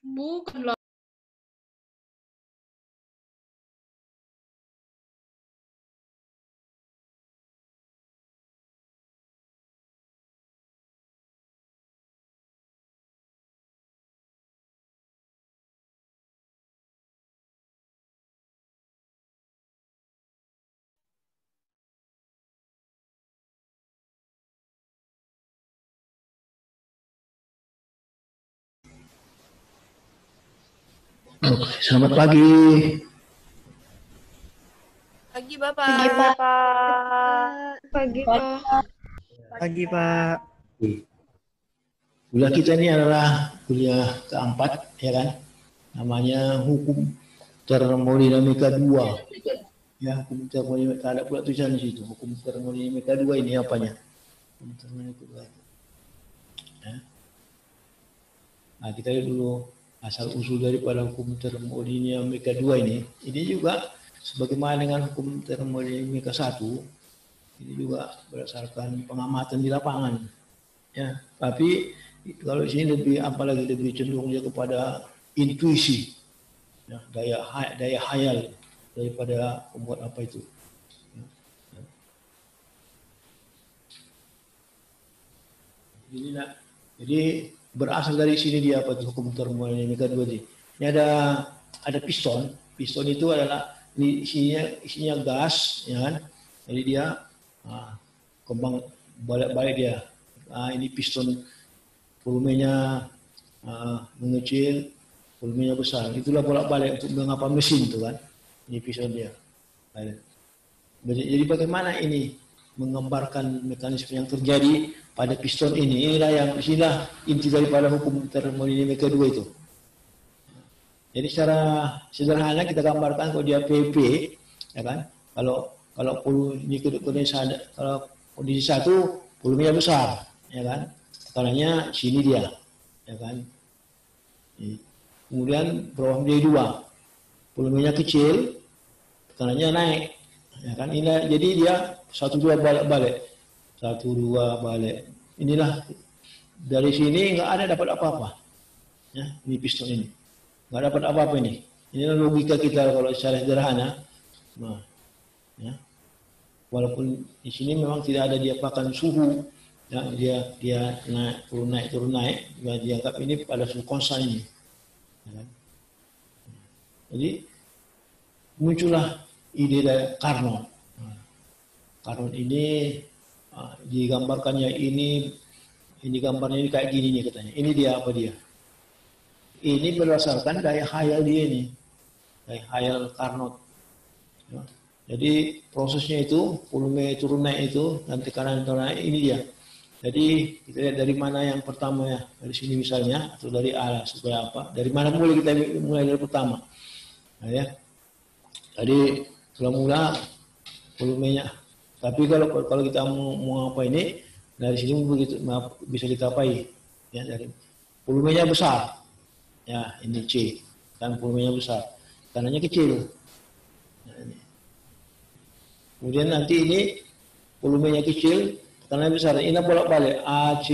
Bukan lah. Selamat pagi. Pagi Pagi, Bapak. Pak. Pagi Pak. Pagi, Pak. Kuliah kita ini adalah kuliah keempat, ya kan? Namanya hukum termodinamika 2. Ya, hukum termodinamika, ada pula tulisan di situ. Hukum termodinamika 2 ini apanya? Hukum termodinamika 2 itu. Ya. Nah, kita lihat dulu asal usul daripada hukum termodinamika 2 ini. Ini juga sebagaimana dengan hukum termodinamika 1, ini juga berdasarkan pengamatan di lapangan. Ya, tapi kalau di sini lebih apalagi lebih cenderung dia kepada intuisi, ya, daya hayal daripada pembuat apa itu. Jadi berasal dari sini dia apa itu hukum termodinamika 2 ini. Ini ada piston. Piston itu adalah ini isinya gas, ya kan? Jadi dia kembang balik-balik dia. Ini piston volumenya mengecil, volumenya besar. Itulah bolak-balik untuk mengapa mesin itu kan. Ini piston dia. Jadi bagaimana ini menggambarkan mekanisme yang terjadi pada piston ini. Inilah inti daripada hukum termodinamika 2 itu. Jadi secara sederhana kita gambarkan kalau dia PP, ya kan? Kalau kondisi 1 volumenya besar, ya kan? Tekanannya sini dia, ya kan? Kemudian bawah dia 2, volumenya kecil, tekanannya naik, ya kan? Jadi dia 1-2 balik-balik, 1-2 balik. Inilah dari sini nggak ada dapat apa-apa, ya? Ini piston ini nggak dapat apa-apa ini. Inilah logika kita kalau secara sederhana. Nah, ya. Walaupun di sini memang tidak ada diapakan suhu, ya, dia naik turun naik, ya, dianggap ini pada suhu konstan ini. Ya. Jadi muncullah ide dari Carnot. Carnot ini digambarkannya ini gambarnya ini kayak gini nih katanya. Ini dia apa dia? Ini berdasarkan daya hayal dia ini, daya hayal Carnot. Ya. Jadi prosesnya itu volume turun naik itu nanti kanan naik ini dia. Jadi kita lihat dari mana yang pertama ya, dari sini misalnya atau dari A supaya apa? Dari mana mulai kita mulai dari pertama. Nah, ya. Jadi setelah mula volumenya. Tapi kalau kita mau apa ini dari sini begitu bisa ditapai ya, dari volumenya besar. Ya, ini C. Kan volumenya besar. Kanannya kecil. Nah, ini. Kemudian nanti ini volumenya kecil, tekanannya besar. Ini bolak-balik AC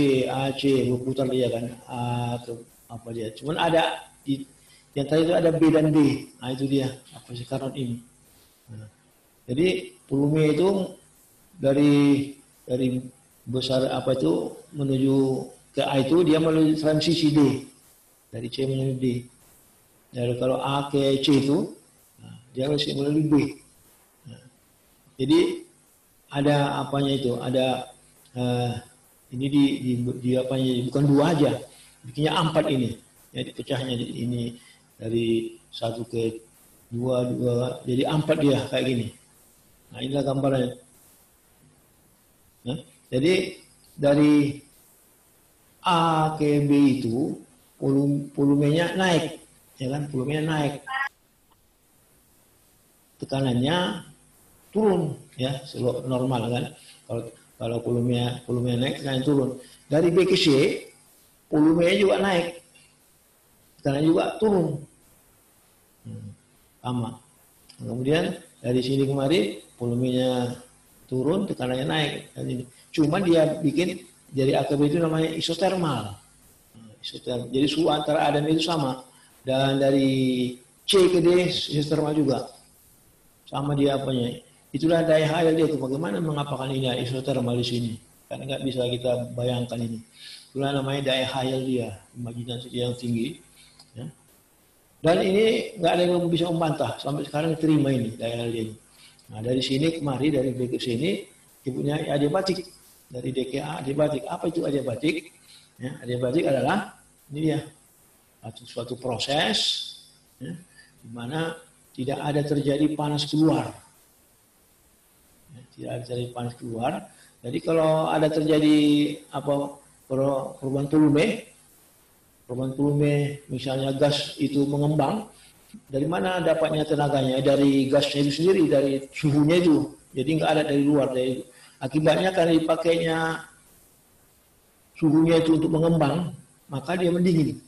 berputar dia kan. A ke apa dia. Cuman ada yang tadi itu ada B dan D. Nah, itu dia apa sih Carnot ini. Nah, jadi volume itu dari besar apa itu menuju ke A itu dia melalui transisi D. Dari C menuju D. Dari kalau A ke C itu, nah, dia harus melalui B. Nah, jadi ada apanya itu, ada ini di apanya, bukan 2 aja, bikinnya 4 ini. Jadi pecahnya ini dari 1 ke 2, jadi 4 dia kayak gini. Nah, inilah gambarnya. Nah, jadi dari A ke B itu volumenya naik, ya kan? Volumenya naik, tekanannya turun, ya, normal kan? Kalau volumenya naik, tekanannya turun. Dari B ke C, volumenya juga naik, tekanannya juga turun, sama. Kemudian dari sini kemari volumenya turun, tekanannya naik. Cuma dia bikin dari A ke B itu namanya isotermal. Isotermal. Jadi suhu antara A dan B itu sama. Dan dari C ke D isotermal juga. Sama dia apanya. Itulah daya hayal dia itu. Bagaimana mengapakan ini isotermal di sini. Karena nggak bisa kita bayangkan ini. Itulah namanya daya hayal dia. Imajinasi dia yang tinggi. Ya. Dan ini nggak ada yang bisa membantah. Sampai sekarang terima ini daya hayal dia ini. Nah dari sini kemari, dari B ke sini, ibunya adiabatik. Dari D ke A adiabatik. Apa itu adiabatik? Ya, adiabatik adalah, ini dia, suatu proses ya, di mana tidak ada terjadi panas keluar. Ya, tidak ada terjadi panas keluar. Jadi kalau ada terjadi perubahan volume, misalnya gas itu mengembang, dari mana dapatnya tenaganya? Dari gasnya itu sendiri, dari suhunya itu. Jadi nggak ada dari luar. Akibatnya karena dipakainya suhunya itu untuk mengembang, maka dia mendingin.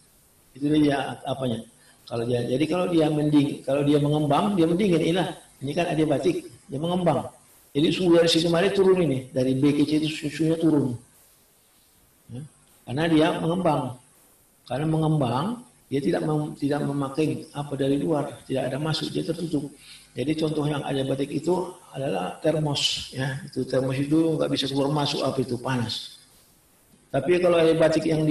Itu dia apanya. Jadi kalau dia mengembang, dia mendingin. Ini kan adiabatik, dia mengembang. Jadi suhu dari situ kemarin turun ini, dari B ke C itu suhunya turun. Ya, karena dia mengembang. Karena mengembang, dia tidak memakai apa dari luar, tidak ada masuk, dia tertutup. Jadi contoh yang adiabatik itu adalah termos, ya. Itu termos itu nggak bisa keluar masuk apa itu panas. Tapi kalau adiabatik yang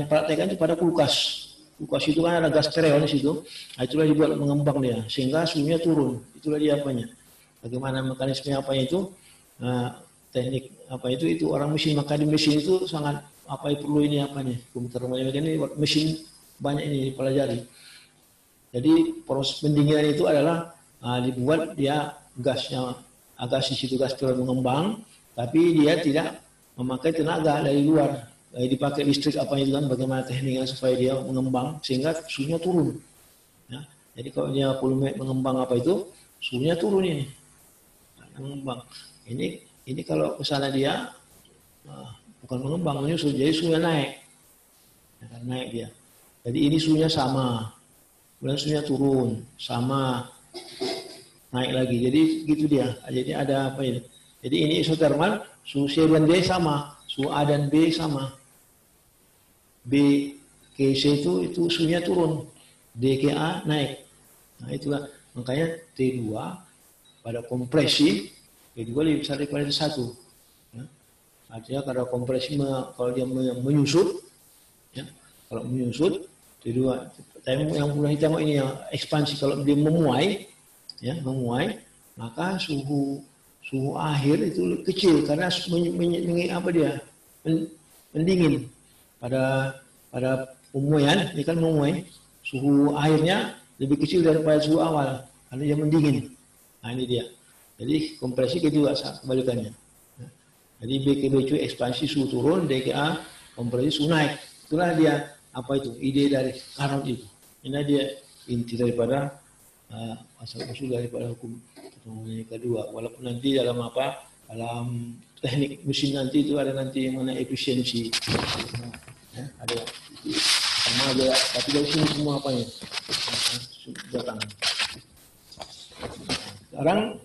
praktekkan itu pada kulkas. Kulkas itu kan ada gas stereon di situ. Nah, itulah dibuat mengembang dia sehingga suhunya turun. Itulah dia apanya. Bagaimana mekanisme apa itu? Nah, teknik apa itu orang mesin, maka di mesin itu sangat perlu ini komputer ini mesin banyak ini dipelajari. Jadi proses pendinginan itu adalah dibuat dia gasnya gas di situ gas stereon mengembang, tapi dia tidak memakai tenaga dari luar. Dipakai listrik itu kan, bagaimana tekniknya supaya dia mengembang sehingga suhunya turun. Ya. Jadi kalau dia volume mengembang suhunya turun ini. Mengembang. Ini kalau kesana dia bukan mengembang, menyusut, jadi suhunya naik. Ya, naik dia. Jadi ini suhunya sama, kemudian suhunya turun, sama, naik lagi. Jadi gitu dia. Jadi ada ini. Jadi ini isotermal, suhu C dan D sama, suhu A dan B sama. B ke C itu suhunya turun, D ke A naik. Nah itulah makanya T2 pada kompresi, T2 lebih besar daripada T1. Ya. Artinya karena kompresi kalau dia menyusut, ya, kalau menyusut T2, yang pernah kita tengok ini yang ekspansi, kalau dia memuai, maka suhu akhir itu kecil karena mendingin. Pada pemuaian, ini kan memuai, suhu akhirnya lebih kecil daripada suhu awal karena dia mendingin. Nah ini dia. Jadi kompresi kedua kebalikannya. Jadi B ke B itu ekspansi suhu turun, D ke A kompresi suhu naik. Itulah dia ide dari Carnot itu. Ini dia inti daripada asal usul daripada hukum yang kedua. Walaupun nanti dalam teknik mesin nanti itu ada nanti yang mana efisiensi. Ya, ada sama aja, tapi dari sini semua datang. Sekarang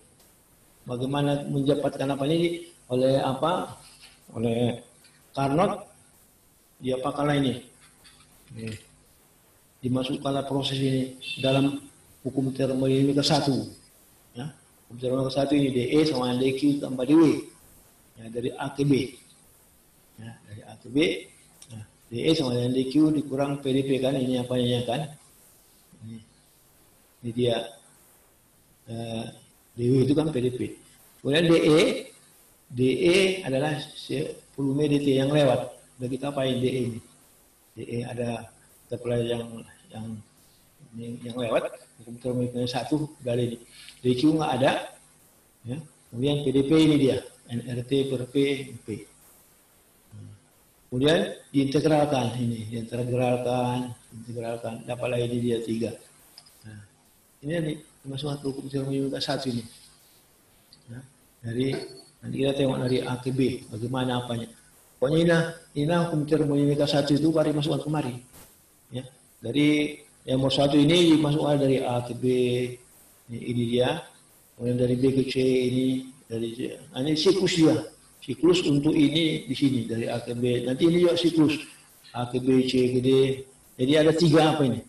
bagaimana mendapatkan ini oleh Carnot, dia pakai ini. Dimasukkanlah proses ini dalam hukum termodinamika 1. Ya. Hukum termodinamika 1 ini DE sama DQ tambah DW. Ya, dari A ke B. Ya, dari A ke B. Nah, DE sama dengan DQ dikurang PdP kan, ini kan. Ini dia. DW itu kan PdP. Kemudian DE adalah volume DT yang lewat. Sudah kita apain DE ini. DE ada terpelajari yang lewat, hukum termodinamika 1 dari ini. DQ nggak ada. Ya. Kemudian PdP ini dia. NRT per P. Kemudian diintegralkan, dapatlah ini dia 3. Nah, ini masuk hukum termodinamika 1 ini. Nah, nanti kita tengok dari A ke B, bagaimana apanya. Pokoknya inilah hukum termodinamika 1 itu mari masukkan kemari. Ya, dari yang nomor 1 ini dimasukkan dari A ke B, ini dia. Kemudian dari B ke C ini. Ini siklus dia. Siklus untuk ini di sini dari A ke B. Nanti ini juga siklus A ke B, C ke D, Jadi ada 3 apa ini?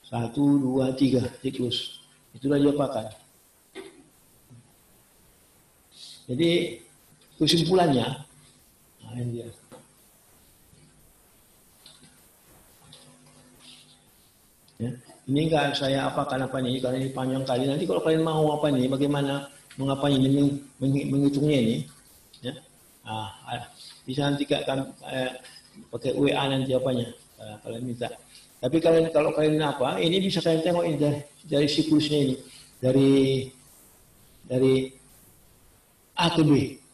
1, 2, 3 siklus. Itulah diapakan. Jadi kesimpulannya, nah ini dia. Ya, ini enggak saya apakan apa ini karena ini panjang kali. Nanti kalau kalian mau apa ini, bagaimana mengapanya ini, menghitungnya ini, ya, bisa nanti kan pakai WA nanti apanya kalian minta. Tapi kalau kalian apa, ini bisa kalian tengok ini dari siklusnya ini, dari A ke B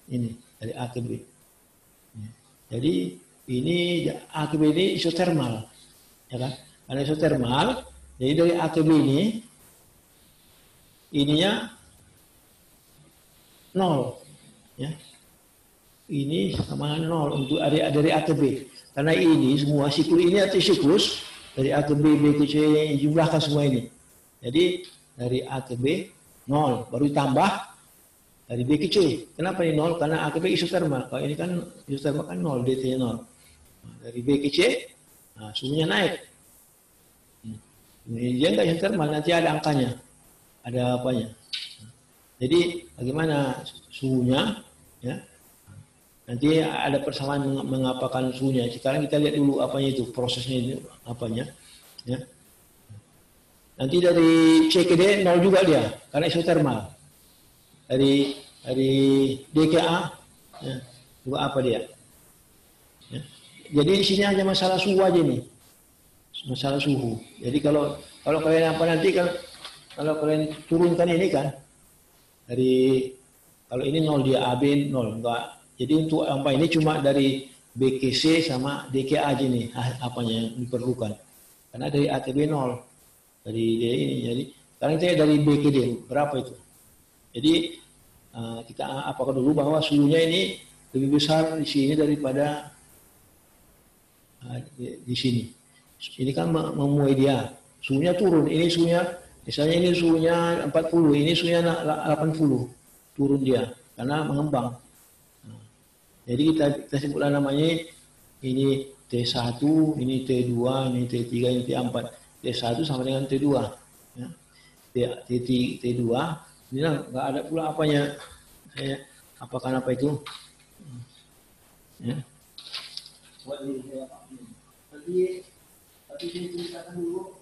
ini, dari A ke B. Ya. Jadi ini A ke B ini isotermal, ya kan? Karena isotermal, jadi dari A ke B ini, ininya 0, ya. Ini sama 0 untuk dari A ke B. Karena ini semua siklus ini arti siklus dari A ke B, B ke C, jumlahkan semua ini. Jadi dari A ke B 0, baru tambah dari B ke C. Kenapa ini 0? Karena A ke B isotermal. Kalau ini kan isotermal kan 0, DT-nya 0. Nah, dari B ke C, nah, suhunya naik. Dia enggak isotermal, nanti ada angkanya, ada apanya. Jadi bagaimana suhunya, ya? Nanti ada persamaan mengapakan suhunya. Sekarang kita lihat dulu apanya itu, prosesnya itu apanya, ya. Nanti dari C ke D 0 juga dia, karena isotermal. Dari D ke A, ya, juga apa dia? Ya. Jadi di sini hanya masalah suhu aja nih. Masalah suhu. Jadi kalau kalian apa nanti kalau kalian turunkan ini kan dari kalau ini 0 dia AB 0 enggak. Jadi untuk apa ini cuma dari B ke C sama D ke A aja nih apanya yang diperlukan. Karena dari A ke B 0. Dari D ini jadi sekarang kita dari B ke D berapa itu? Jadi kita apakan dulu bahwa suhunya ini lebih besar di sini daripada di sini. Ini kan memuai dia, suhunya turun. Ini suhunya, misalnya ini suhunya 40, ini suhunya 80, turun dia karena mengembang. Nah, jadi kita sebutlah namanya ini T1, ini T2, ini T3, ini T4. T1 sama dengan T2, ya. T2, ini lah nggak ada pula apanya. Saya apakan apa itu? Ya. Tapi saya ceritakan dulu.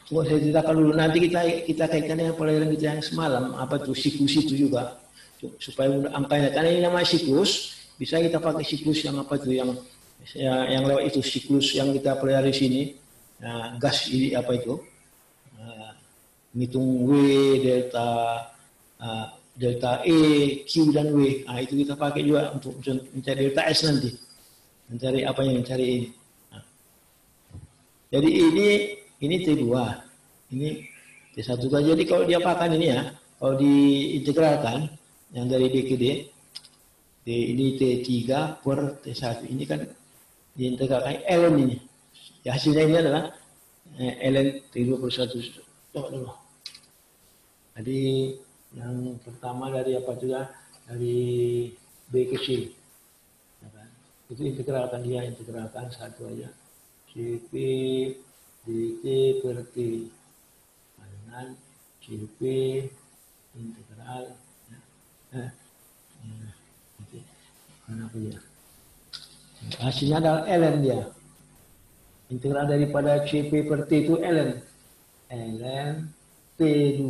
Coba saya ceritakan dulu. Nanti kita kaitkan dengan pelajaran kita yang semalam. Apa tuh siklus itu juga supaya angkanya. Karena ini namanya siklus. Bisa kita pakai siklus yang apa tuh yang lewat itu siklus yang kita pelajari di sini. Nah, gas ini apa itu? Menghitung W, delta E, Q dan W. Nah, itu kita pakai juga untuk mencari delta S nanti. Mencari apa yang mencari ini. Nah. Jadi ini T2, ini T1 saja. Jadi kalau diapakan ini ya, kalau diintegralkan yang dari D ke D, ini T3 per T1. Ini kan diintegralkan ln ini. Ya, hasilnya ini adalah ln T2 per 1. Coba dulu. Jadi yang pertama dari apa juga dari B ke C. Itu integralkan dia, integralkan satu aja. CP dt per T dengan CP integral apa dia? Hasilnya adalah ln dia. Integral daripada CP per T itu ln T2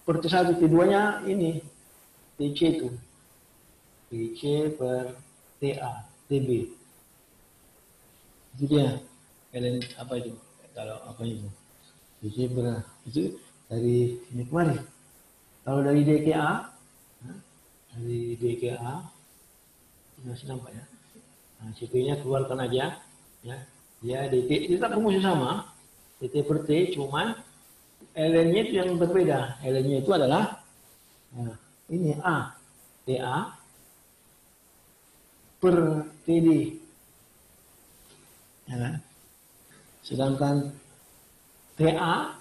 per T1. T2-nya ini TC itu. TC per TA. TB itu dia ln apa itu kalau apa itu itu dari ini kemari. Kalau dari DKA dari DKA masih nampak ya. Nah, CP-nya keluarkan aja ya. Dia DT tetap rumusnya sama DT per T, cuman ln-nya itu yang berbeda. Ln-nya itu adalah ini A TA per TD, ya kan? Sedangkan TA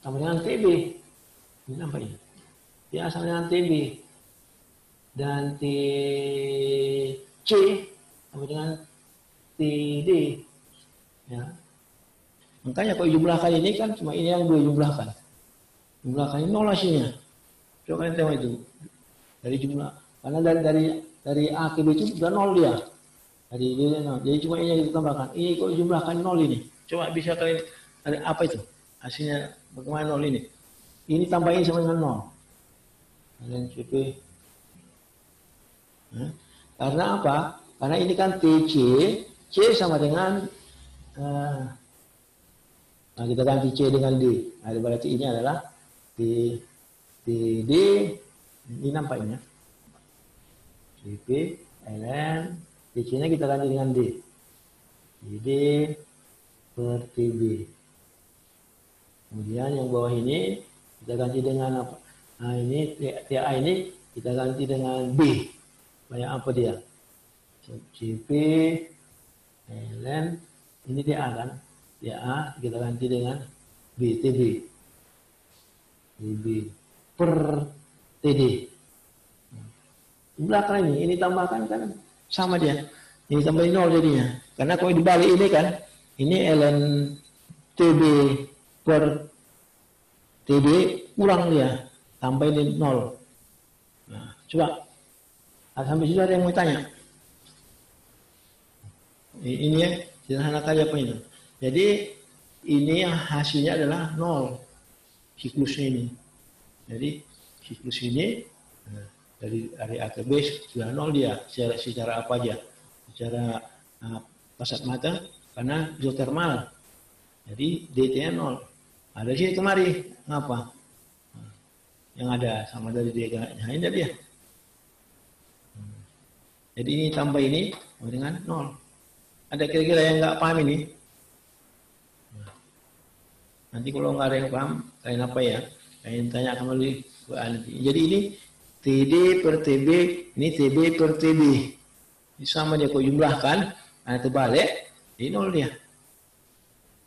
sama dengan TB, ini nampaknya. TA sama dengan TB dan TC dengan TD. Ya. Makanya kalau jumlahkan ini kan cuma ini yang 2 jumlahkan. Jumlahkan ini nol hasilnya. Coba kalian tengok itu. Dari jumlah. Karena dari A ke B itu sudah nol dia. Jadi cuma ini yang kita tambahkan. Ini kalau jumlahkan nol ini. Coba bisa kalian ada apa itu? Hasilnya bagaimana nol ini? Ini tambahin sama dengan nol. Kalian CP. Karena apa? Karena ini kan TC. C sama dengan nah kita ganti C dengan D. Nah, berarti ini adalah TD. Ini nampaknya. CP, ln, TC-nya kita ganti dengan D. TD per TB. Kemudian yang bawah ini kita ganti dengan apa? Nah ini TA ini kita ganti dengan B. Banyak apa dia? CP, ln, ini TA kan? TA kita ganti dengan B, TB. TB per TD. Belakang ini tambahkan kan sama dia. Ini tambahin nol jadinya. Karena kalau dibalik ini kan, ini ln TB per TB kurang dia, tambahin nol. Nah, coba. Sampai sini ada yang mau tanya. Ini ya, sederhana kali apa itu. Jadi ini hasilnya adalah nol. Siklusnya ini. Jadi siklus ini dari A ke B sudah nol dia. Secara apa aja? Secara kasat mata karena isotermal. Jadi DT-nya nol. Ada sini kemari ngapa? Yang ada sama dari dia. Nah, ini dia. Jadi ini tambah ini dengan nol. Ada kira-kira yang nggak paham ini? Nanti kalau nggak ada yang paham, kalian apa ya? Kalian tanya kembali. Jadi ini TD per TB, ini TB per TB. Ini sama dia kalau jumlahkan, nah terbalik, ini nol dia.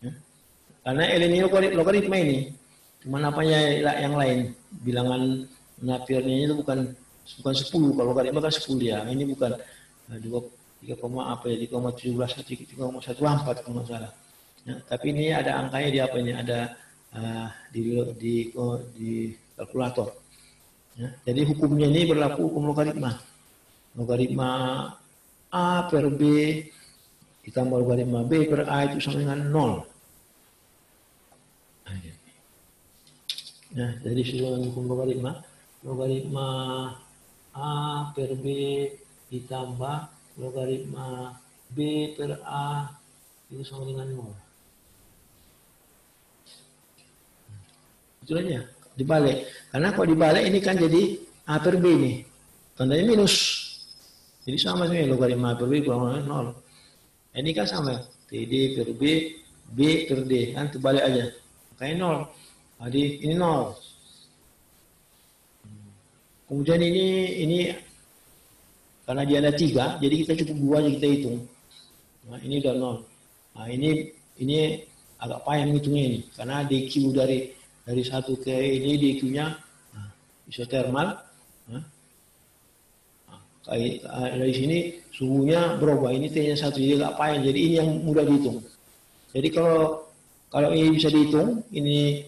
Ya. Karena ini logaritma ini, cuma apanya yang lain, bilangan napirnya itu bukan 10, kalau logaritma kan 10 dia. Ini bukan 3, apa ya, 3,17, 3,14 kalau nggak salah. Ya, tapi ini ada angkanya di apa ini? Ada di kalkulator. Ya, jadi hukumnya ini berlaku hukum logaritma. Logaritma A per B ditambah logaritma B per A itu sama dengan 0. Nah, jadi sesuai hukum logaritma, logaritma A per B ditambah logaritma B per A itu sama dengan 0. Itu aja, dibalik. Karena kalau dibalik ini kan jadi A per B nih. Tandanya minus. Jadi sama sebenarnya logaritma A per B kurang dengan 0. Ini kan sama. TD per B, B per D. Kan terbalik aja. Makanya 0. Jadi ini 0. Kemudian ini karena dia ada 3, jadi kita cukup 2 aja kita hitung. Nah, ini udah 0. Nah, ini agak payah menghitungnya ini. Karena DQ dari 1 ke ini DQ-nya isotermal. Dari sini suhunya berubah. Ini T-nya 1, jadi agak payah. Jadi ini yang mudah dihitung. Jadi kalau ini bisa dihitung, ini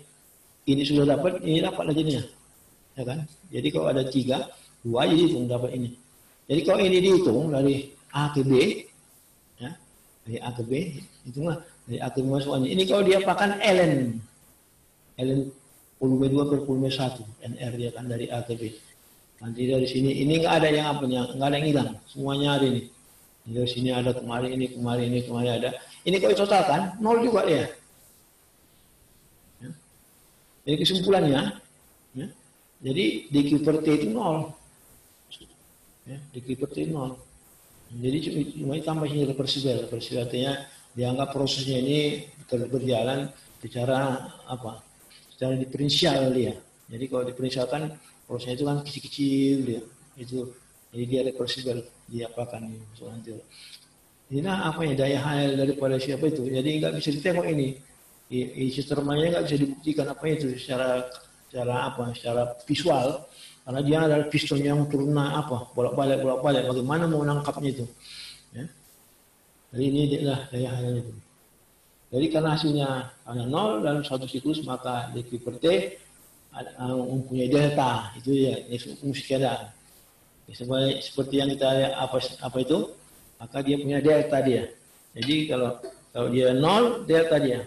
sudah dapat, ini dapat jadinya. Ya kan? Jadi kalau ada 3, 2 aja dihitung dapat ini. Jadi kalau ini dihitung dari A ke B, ya, dari A ke B, hitunglah dari A ke B masukannya. Ini kalau dia pakai ln volume 2 per volume 1, NR dia kan dari A ke B. Nanti dari sini, ini nggak ada yang apa, nggak ada yang hilang, semuanya ada ini. Dari sini ada kemarin ini ada. Ini kalau ditotalkan 0 juga dia. Ya. Jadi kesimpulannya, ya, jadi DQ per T itu 0. Ya, DQ per T 0. Jadi cuma tambah sini reversible. Reversible artinya dianggap prosesnya ini berjalan secara apa? Secara diferensial dia. Jadi kalau diferensialkan prosesnya itu kan kecil-kecil dia. Itu jadi dia reversible, dia apakan ini nanti. Ini apa ya daya hal daripada siapa itu. Jadi nggak bisa ditengok ini. Isotermalnya nggak bisa dibuktikan apa itu secara visual. Karena dia adalah piston yang turun bolak-balik. Bagaimana mau menangkapnya itu? Ya. Jadi ini adalah daya hasilnya itu. Jadi karena hasilnya karena 0 dalam satu siklus, maka dq per t mempunyai delta. Itu ya, ini fungsi keadaan. Seperti yang kita lihat apa itu, maka dia punya delta dia. Jadi kalau dia 0, delta dia.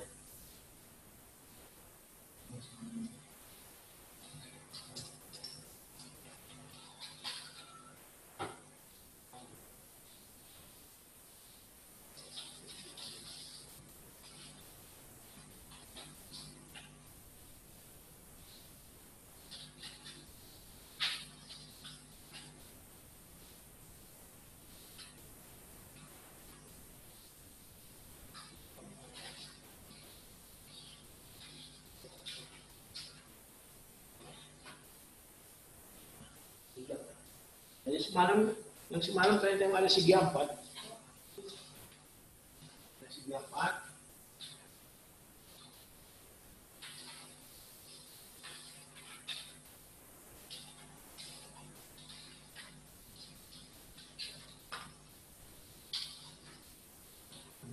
Jadi yang semalam saya tengok ada segi 4. Ada segi 4.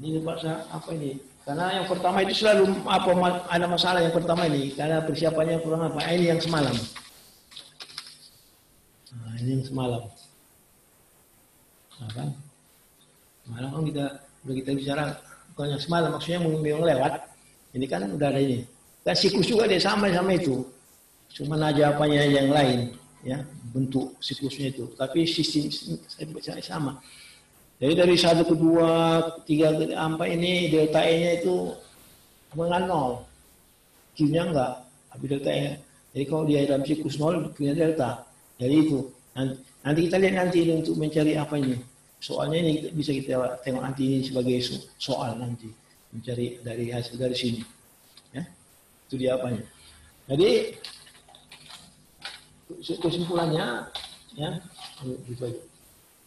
Ini bahasa apa ini? Karena yang pertama itu selalu ada masalah yang pertama ini, karena persiapannya kurang apa? Ini yang semalam. Nah, ini yang semalam. Nah, kan? Semalam kan kita bicara bukan yang semalam, maksudnya yang lewat. Ini kan udah ada ini. Dan siklus juga dia sama itu. Cuma aja apanya yang lain, ya bentuk siklusnya itu. Tapi sistem saya baca sama. Jadi dari 1 ke 2, 3 ke 4 ini delta E-nya itu dengan 0. Q-nya enggak, tapi delta E. Jadi kalau dia dalam siklus 0, Q-nya delta. Jadi itu. Nanti kita lihat nanti untuk mencari apa ini. Soalnya ini bisa kita tengok nanti ini sebagai soal nanti. Mencari dari hasil dari sini. Ya, itu dia apanya. Jadi kesimpulannya, ya, gitu aja.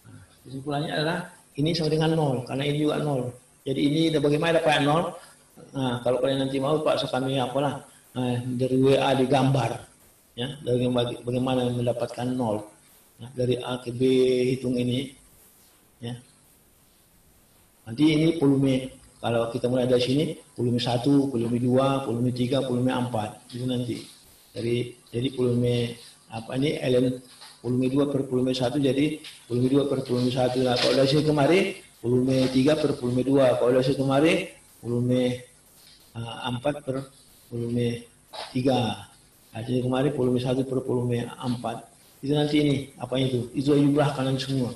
Nah, kesimpulannya adalah ini sama dengan 0, karena ini juga 0. Jadi ini bagaimana dapat 0? Nah, kalau kalian nanti mau paksa kami apalah, dari WA digambar, ya, dari bagaimana mendapatkan 0. Nah, dari A ke B hitung ini, ya. Nanti ini volume, kalau kita mulai dari sini, volume 1, volume 2, volume 3, volume 4, itu nanti. Jadi volume apa ini ln volume 2 per volume 1 jadi volume 2 per volume 1. Nah, kalau dari sini kemari volume 3 per volume 2. Kalau dari sini kemari volume 4 per volume 3. Dari sini kemari volume 1 per volume 4. Itu nanti ini apa itu? Itu jumlah kanan semua.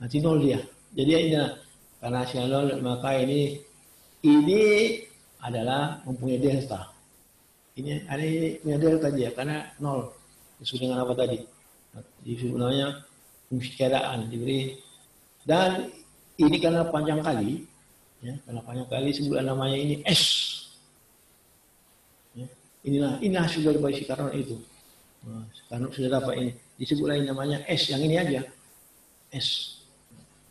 Nanti 0 dia. Jadi ini karena hasilnya 0, maka ini adalah mempunyai delta. Ini punya delta dia karena 0. Sesuai dengan apa tadi? Disebut namanya fungsi keadaan diberi. Dan ini karena panjang kali, ya, karena panjang kali sebut namanya ini S. Ya, ini hasil dari bayi Carnot itu. Nah, Carnot sudah dapat ini. Disebut lain namanya S. Yang ini aja S.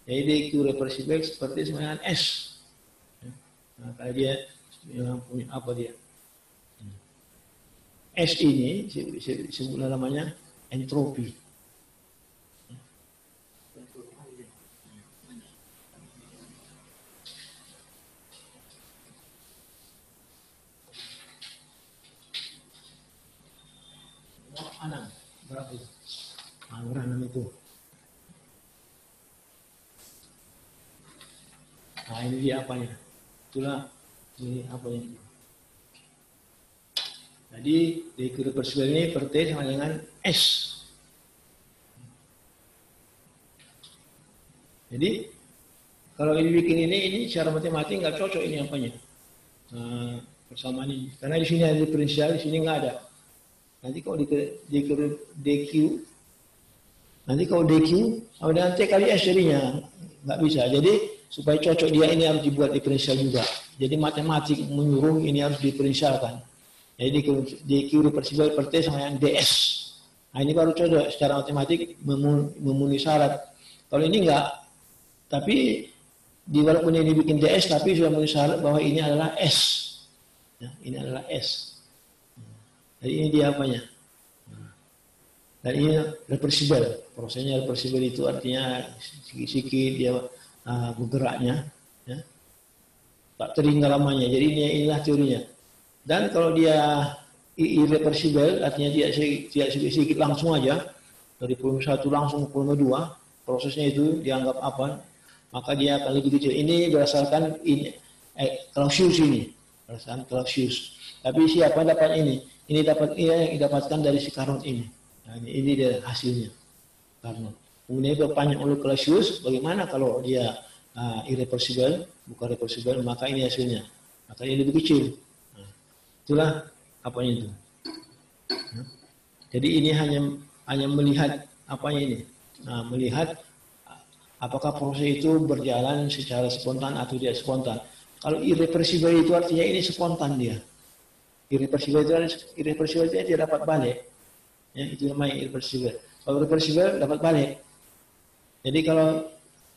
Jadi Q reversible seperti dengan S. Ya, nah, kalau dia punya apa dia? S ini disebut namanya entropi. Anang, berapa itu? Berapa itu? Nah, ini dia apanya? Itulah ini apanya. Jadi di reversible ini per T sama dengan S. Jadi kalau ini bikin ini secara matematik nggak cocok ini apanya. Persamaan ini. Karena di sini ada diferensial, di sini nggak ada. Nanti kalau DQ, nanti kalau DQ sama dengan T kali S jadinya nggak bisa. Jadi supaya cocok dia ini harus dibuat diferensial juga. Jadi matematik menyuruh ini harus diferensialkan. Jadi DQ reversible per T sama yang DS. Nah ini baru cocok secara matematik memenuhi syarat. Kalau ini enggak, tapi walaupun ini bikin DS tapi sudah memenuhi syarat bahwa ini adalah S. Ya, ini adalah S. Jadi ini dia apanya. Dan ini reversible. Prosesnya reversible itu artinya sikit-sikit dia bergeraknya, ya. Tak tertinggal lamanya. Jadi inilah teorinya. Dan kalau dia irreversible, artinya dia sedikit langsung aja dari volume 1 langsung ke volume 2, prosesnya itu dianggap apa? Maka dia akan lebih kecil. Ini berdasarkan Clausius ini, berdasarkan Clausius. Tapi siapa dapat ini? Ini didapatkan dari si Carnot ini. Nah, ini dia hasilnya. Carnot. Kemudian diperpanjang oleh Clausius. Bagaimana kalau dia irreversible, bukan reversible, maka ini hasilnya. Maka ini lebih kecil. Nah, itulah apanya itu. Nah, jadi ini hanya melihat apanya ini. Nah, melihat apakah proses itu berjalan secara spontan atau tidak spontan. Kalau irreversible itu artinya ini spontan dia. Irreversible itu dia dapat balik. Ya, itu namanya irreversible. Kalau reversible dapat balik. Jadi kalau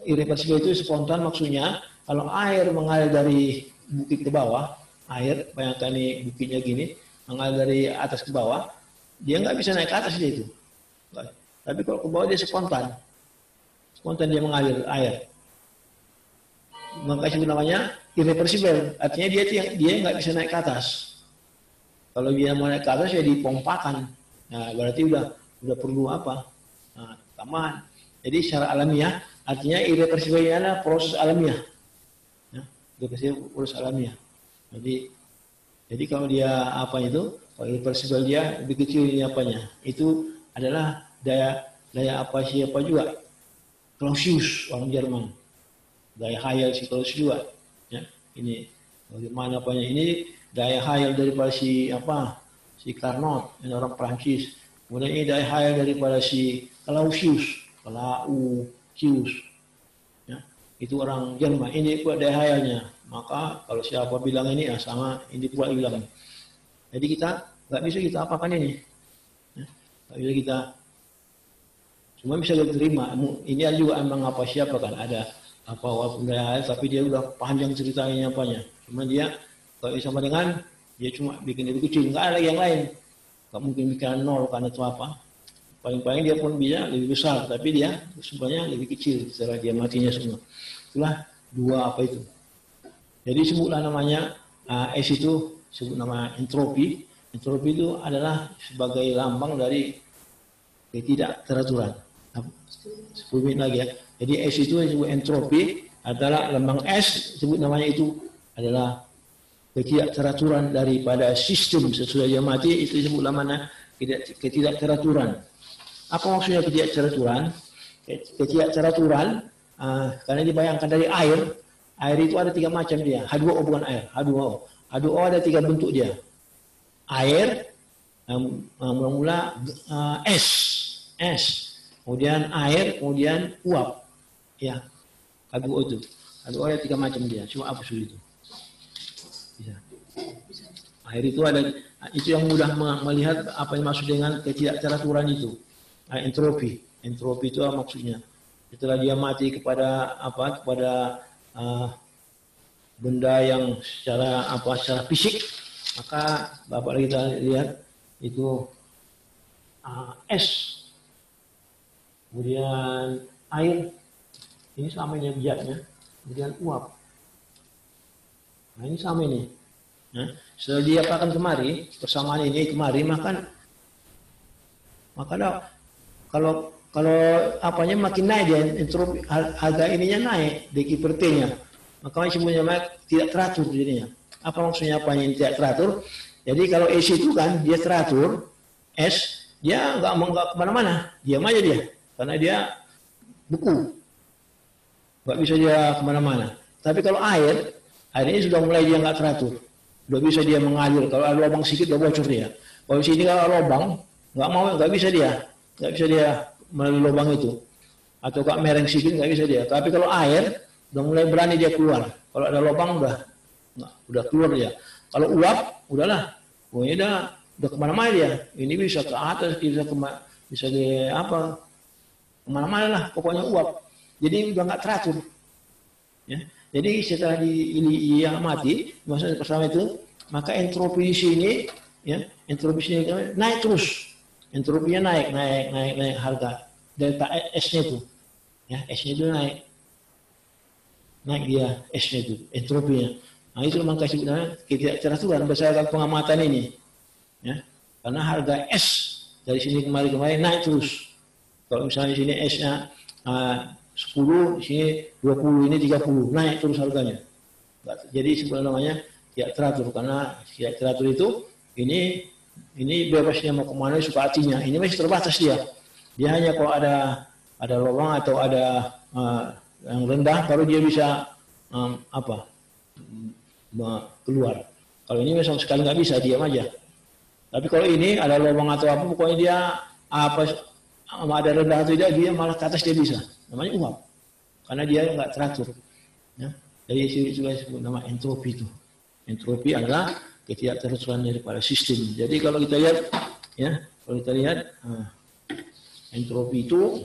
irreversible itu spontan maksudnya kalau air mengalir dari bukit ke bawah, air, bayangkan ini bukitnya gini, mengalir dari atas ke bawah, dia nggak bisa naik ke atas dia itu. Tapi kalau ke bawah dia spontan dia mengalir air. Maka itu namanya irreversible. Artinya dia nggak bisa naik ke atas. Kalau dia mau naik ke atas ya dipompakan. Nah, berarti udah perlu apa? Nah, tambahan. Jadi secara alamiah, artinya irreversible ini adalah proses alamiah. Ya, proses alamiah. Jadi kalau dia apa itu? Kalau irreversible dia lebih kecil ini apanya? Itu adalah daya apa siapa juga? Clausius orang Jerman. Daya hayal si Clausius juga. Ya, ini bagaimana apanya? Ini daya hayal daripada si Carnot, ini orang Prancis. Kemudian ini daya hayal daripada si Clausius. Ya, itu orang Jerman. Ini pula daya hayalnya. Maka kalau siapa bilang ini sama ini pula bilang. Jadi kita nggak bisa kita apakan ini. Ya, nggak bisa kita. Semua bisa diterima. Ini juga emang apa siapa kan ada apa walaupun daya hayal, tapi dia udah panjang ceritanya apanya. Cuma dia kalau sama dengan dia cuma bikin lebih kecil, nggak ada yang lain. Nggak mungkin bikin nol karena itu apa. Paling-paling dia pun bisa lebih besar, tapi dia sebenarnya lebih kecil setelah dia matinya semua. Itulah dua apa itu. Jadi sebutlah namanya S itu sebut nama entropi. Entropi itu adalah sebagai lambang dari ketidakteraturan. 10 menit lagi ya. Jadi S itu disebut entropi adalah lambang S, sebut namanya itu adalah ketidakteraturan daripada sistem sesudah dia mati, itu disebut namanya ketidakteraturan. Apa maksudnya ketidakteraturan? Ketidakteraturan karena dibayangkan dari air. Air itu ada 3 macam dia. H2O bukan air, H2O. H2O ada 3 bentuk dia. Air, mula-mula S, kemudian air, kemudian uap. Ya, H2O itu. H2O ada 3 macam dia. Cuma apa sulit itu? Bisa. Air itu ada, itu yang mudah melihat apa yang maksud dengan ketidakteraturan itu. Entropi. Entropi itu apa maksudnya? Setelah dia mati kepada benda yang secara fisik, maka Bapak kita lihat itu es, kemudian air, ini sama ini bijaknya, kemudian uap. Nah ini sama ini. Nah, setelah dia akan kemari, persamaan ini kemari, maka kalau apanya makin naik dia, entropi harga ininya naik, dq per T-nya. Maka semuanya tidak teratur jadinya. Apa maksudnya apa yang tidak teratur? Jadi kalau S itu kan dia teratur, S dia nggak kemana-mana, diam aja dia, karena dia beku, nggak bisa dia kemana-mana. Tapi kalau air ini sudah mulai dia nggak teratur, udah bisa dia mengalir. Kalau ada lubang sedikit udah bocor dia. Kalau sini kalau lubang nggak bisa dia melalui lubang itu, atau kak mereng sedikit nggak bisa dia. Tapi kalau air udah mulai berani dia keluar. Kalau ada lubang udah keluar dia. Kalau uap udahlah, pokoknya udah kemana-mana dia. Ini bisa ke atas, bisa di apa, kemana-mana lah. Pokoknya uap. Jadi udah nggak teratur. Ya. Jadi setelah dia mati, maksudnya pertama itu, maka entropi di sini, ya, entropi sini naik terus. entropinya naik harga. Delta S-nya itu, ya S-nya itu naik dia S-nya itu, entropinya. Nah itu maka sebenarnya ketidakteraturan berdasarkan pengamatan ini, ya. Karena harga S dari sini kemari naik terus. Kalau misalnya di sini S-nya 10, sini 20, ini 30, naik terus harganya. Jadi sebenarnya namanya tidak teratur, karena tidak teratur itu ini bebas dia mau kemana suka hatinya. Ini masih terbatas dia. Dia hanya kalau ada lubang atau ada yang rendah baru dia bisa keluar. Kalau ini sama sekali nggak bisa, diam aja. Tapi kalau ini ada lubang atau apa, pokoknya dia ada rendah atau tidak, dia malah ke atas dia bisa. Namanya uap, karena dia nggak teratur. Ya. Jadi itu disebut nama entropi itu. Entropi adalah ketidakteraturan daripada sistem. Jadi kalau kita lihat, ya, kalau kita lihat entropi itu,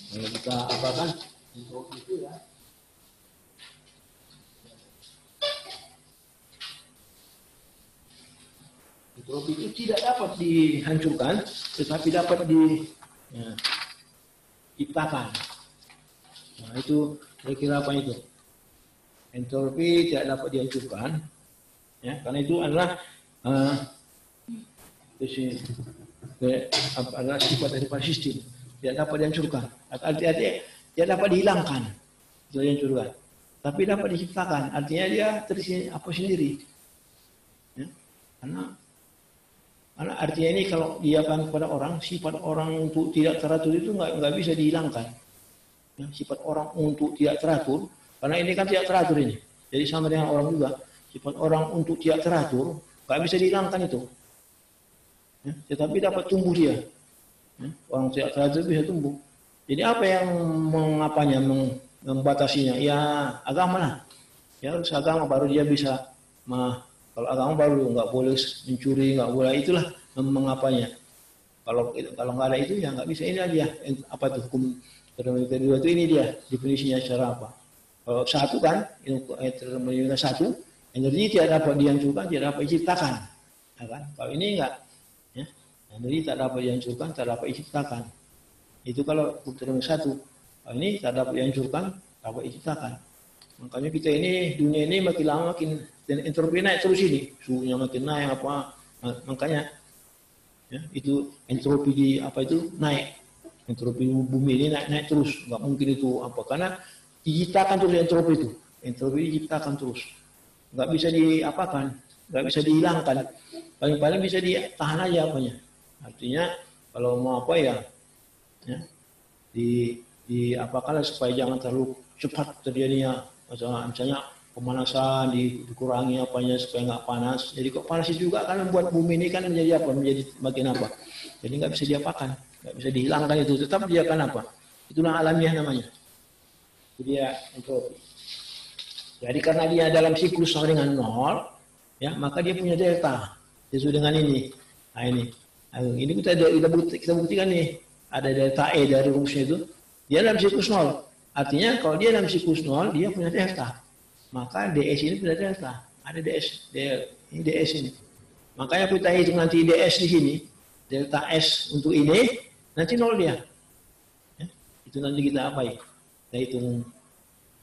kalau kita apakan entropi itu ya. Entropi itu tidak dapat dihancurkan, tetapi dapat diciptakan. Nah itu kira-kira apa itu? Entropi tidak dapat dihancurkan, ya, karena itu adalah adalah sifat daripada sistem, tidak dapat dihancurkan. Artinya tidak dapat dihilangkan, tidak dihancurkan, tapi dapat diciptakan. Artinya dia sendiri, ya, karena artinya ini kalau dia kan kepada orang, sifat orang untuk tidak teratur itu nggak bisa dihilangkan. Ya, sifat orang untuk tidak teratur, karena ini kan tidak teratur ini. Jadi sama dengan orang juga, sifat orang untuk tidak teratur nggak bisa dihilangkan itu. Ya, tetapi dapat tumbuh dia. Ya, orang tidak teratur bisa tumbuh. Jadi apa yang membatasinya? Ya agama lah. Ya harus agama baru dia bisa. Kalau agama baru nggak boleh mencuri, nggak boleh, itulah mengapanya. Kalau nggak ada itu ya nggak bisa. Ini aja apa itu hukum termodernity itu, ini dia definisinya secara apa. Kalau satu kan, termodernity satu, energi tidak dapat dihancurkan, tidak dapat diciptakan. Ya kan? Kalau ini enggak, ya, energi tak dapat dihancurkan, tak dapat diciptakan. Itu kalau termodernity satu. Kalau ini tak dapat dihancurkan, dapat diciptakan. Makanya kita ini, dunia ini makin lama makin entropi naik terus ini, suhunya makin naik makanya ya, itu entropi naik. Entropi bumi ini naik terus, nggak mungkin itu karena diciptakan terus entropi diciptakan terus, nggak bisa diapakan, nggak bisa dihilangkan, paling bisa ditahan aja apanya. Artinya kalau mau ya diapakan supaya jangan terlalu cepat terjadinya, misalnya pemanasan dikurangi apanya supaya nggak panas. Jadi kok panas juga kan membuat bumi ini kan menjadi makin jadi nggak bisa diapakan. Nggak bisa dihilangkan itu, tetap dia kan itulah alamiah namanya. Itu dia entropi. Jadi karena dia dalam siklus sama dengan nol, ya maka dia punya delta sesuai dengan ini. Nah ini kita buktikan nih, ada delta E dari rumusnya itu, dia dalam siklus nol. Artinya kalau dia dalam siklus nol, dia punya delta. Maka ds ini punya delta. Ada ini ds ini. Makanya kita hitung nanti ds di sini, delta S untuk ini, nanti nol dia. Ya, itu nanti kita apain? Kita hitung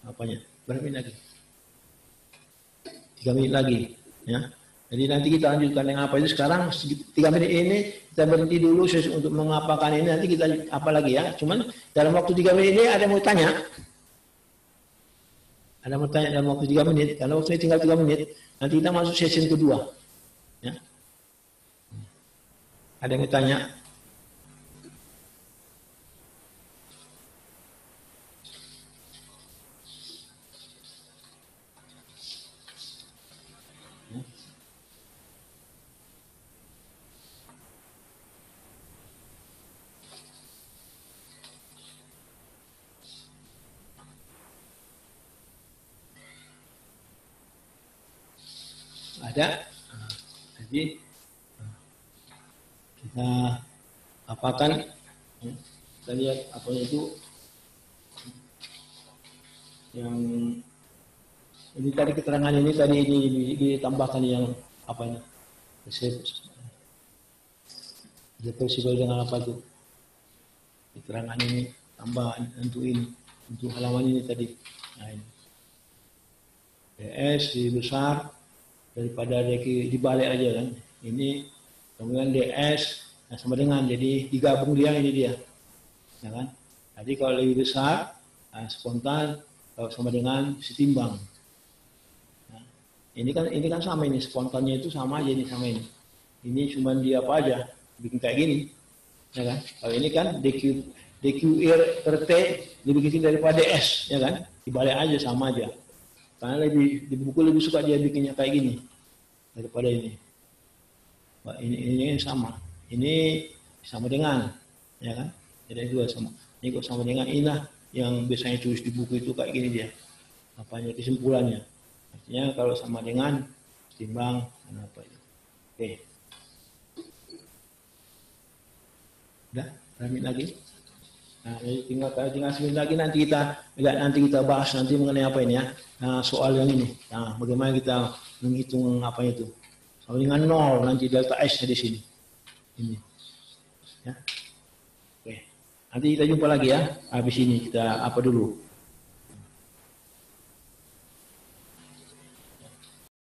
apanya? Berapa menit lagi? 3 menit lagi. Ya. Jadi nanti kita lanjutkan yang apa itu sekarang 3 menit ini kita berhenti dulu untuk mengapakan ini, nanti kita apa lagi ya. Cuman dalam waktu 3 menit ini ada yang mau tanya? Ada mau tanya dalam waktu 3 menit? Karena waktunya tinggal 3 menit, nanti kita masuk sesi kedua. Ya. Ada yang mau tanya? Ada. Jadi kita apakan, kita lihat apa itu yang ini tadi keterangan ini tadi ini ditambahkan yang apa ini Reversible dengan apa tuh? Keterangan ini tambah untuk ini, untuk halaman ini tadi. Nah ini. DS lebih besar daripada dibalik aja kan. Ini kemudian DS sama dengan, jadi digabung dia ini dia. Ya kan? Jadi kalau lebih besar spontan, kalau sama dengan setimbang. Nah, ini kan sama ini, spontannya itu sama aja ini sama ini. Ini cuma dia apa aja bikin kayak gini, ya kan? Kalau ini kan DQR per T lebih kecil daripada S, ya kan? Dibalik aja sama aja. Karena di buku lebih suka dia bikinnya kayak gini daripada ini. Wah, ini sama. Ini sama dengan, ya kan? Jadi dua sama. Ini kok sama dengan inilah yang biasanya tulis di buku itu kayak gini dia. Apanya kesimpulannya? Artinya kalau sama dengan timbang apa itu. Oke. Udah, lanjut lagi. Nah, jadi tinggal sebentar lagi nanti kita bahas nanti mengenai apa ini ya. Nah, soal yang ini. Nah, bagaimana kita menghitung apa itu? Sama dengan 0 nanti delta S di sini. Ini. Ya. Oke. Nanti kita jumpa lagi ya. Habis ini kita apa dulu?